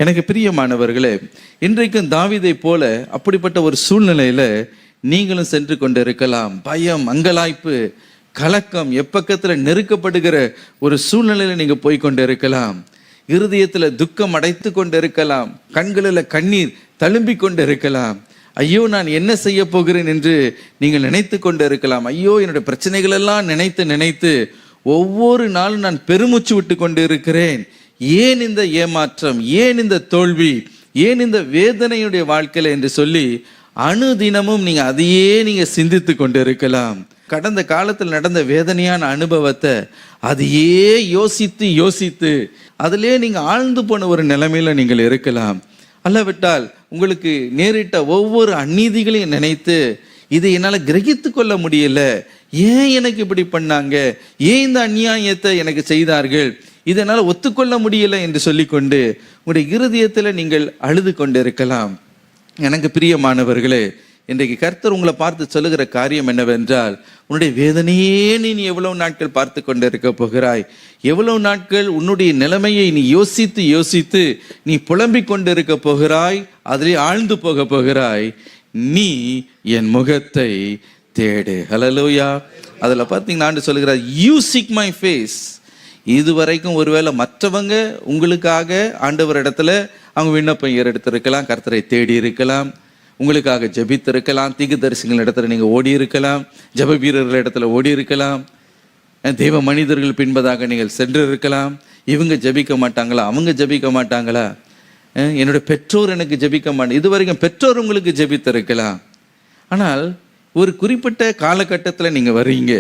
எனக்கு பிரியமானவர்களே, இன்றைக்கும் தாவீதை போல அப்படிப்பட்ட ஒரு சூழ்நிலையில நீங்களும் சென்று கொண்டு இருக்கலாம். பயம், அங்கலாய்ப்பு, கலக்கம், எப்பக்கத்துல நெருக்கப்படுகிற ஒரு சூழ்நிலையில நீங்க போய் கொண்டு இருக்கலாம். இருதயத்துல துக்கம் அடைத்து கொண்டு இருக்கலாம். கண்களில் கண்ணீர் தழும்பி கொண்டு இருக்கலாம். ஐயோ, நான் என்ன செய்ய போகிறேன் என்று நீங்கள் நினைத்து கொண்டு இருக்கலாம். ஐயோ, என்னுடைய பிரச்சனைகள் எல்லாம் நினைத்து நினைத்து ஒவ்வொரு நாளும் நான் பெருமூச்சு விட்டு கொண்டு இருக்கிறேன். ஏன் இந்த ஏமாற்றம், ஏன் இந்த தோல்வி, ஏன் இந்த வேதனையுடைய வாழ்க்கையில என்று சொல்லி அனுதினமும் நீங்க அதையே நீங்க சிந்தித்து கொண்டு இருக்கலாம். கடந்த காலத்தில் நடந்த வேதனையான அனுபவத்தை அதையே யோசித்து யோசித்து அதிலே நீங்க ஆழ்ந்து போன ஒரு நிலைமையில நீங்கள் இருக்கலாம். அல்லவிட்டால் உங்களுக்கு நேரிட்ட ஒவ்வொரு அநீதிகளையும் நினைத்து இதை என்னால் கிரகித்து கொள்ள முடியல, ஏன் எனக்கு இப்படி பண்ணாங்க, ஏன் இந்த அநியாயத்தை எனக்கு செய்தார்கள், இதனால் ஒத்துக்கொள்ள முடியல என்று சொல்லிக்கொண்டு உங்களுடைய இருதயத்தில் நீங்கள் அழுது கொண்டு இருக்கலாம். எனக்கு பிரியமானவர்களே, இன்றைக்கு கர்த்தர் உங்களை பார்த்து சொல்லுகிற காரியம் என்னவென்றால், உன்னுடைய வேதனையே நீ எவ்வளவு நாட்கள் பார்த்து கொண்டு இருக்க போகிறாய், எவ்வளவு நாட்கள் உன்னுடைய நிலைமையை நீ யோசித்து யோசித்து நீ புலம்பிக் கொண்டு இருக்க போகிறாய், அதிலே ஆழ்ந்து போக போகிறாய். நீ என் முகத்தை தேடு. ஹல்லேலூயா. அதில் பார்த்தீங்கன்னா ஆண்டு சொல்லுகிறார், யூ சீக் மை ஃபேஸ். இதுவரைக்கும் ஒருவேளை மற்றவங்க உங்களுக்காக ஆண்டவர் இடத்துல அவங்க விண்ணப்பம் ஏறெடுத்திருக்கலாம், கர்த்தரை தேடி இருக்கலாம், உங்களுக்காக ஜெபித்திருக்கலாம், தீர்க்கதரிசிகள் இடத்துல நீங்கள் ஓடி இருக்கலாம், ஜெப வீரர்கள் இடத்துல ஓடி இருக்கலாம், தெய்வ மனிதர்கள் பின்பதாக நீங்கள் சென்று இருக்கலாம். இவங்க ஜெபிக்க மாட்டாங்களா, அவங்க ஜெபிக்க மாட்டாங்களா, என்னுடைய பெற்றோர் எனக்கு ஜெபிக்க மாட்டாங்க, இதுவரைக்கும் பெற்றோர் உங்களுக்கு ஜெபித்திருக்கலாம். ஆனால் ஒரு குறிப்பிட்ட காலகட்டத்தில் நீங்கள் வர்றீங்க,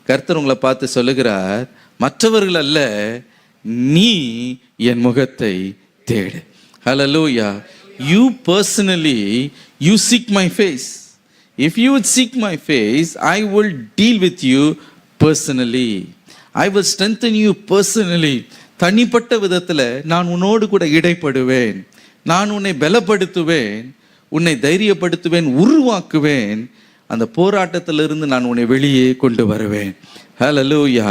கர்த்தர் உங்களை பார்த்து சொல்லுகிறார், மற்றவர்கள் அல்ல, நீ என் முகத்தை தேடு. ஹல்லேலூயா. You personally, you seek my face. If you would seek my face, I will deal with you personally. I will strengthen you personally. தனிப்பட்ட விதத்தில் நான் உன்னோடு கூட இடைப்படுவேன், நான் உன்னை பலப்படுத்துவேன், உன்னை தைரியப்படுத்துவேன், உருவாக்குவேன், அந்த போராட்டத்திலிருந்து நான் உன்னை வெளியே கொண்டு வருவேன். ஹல்லேலூயா.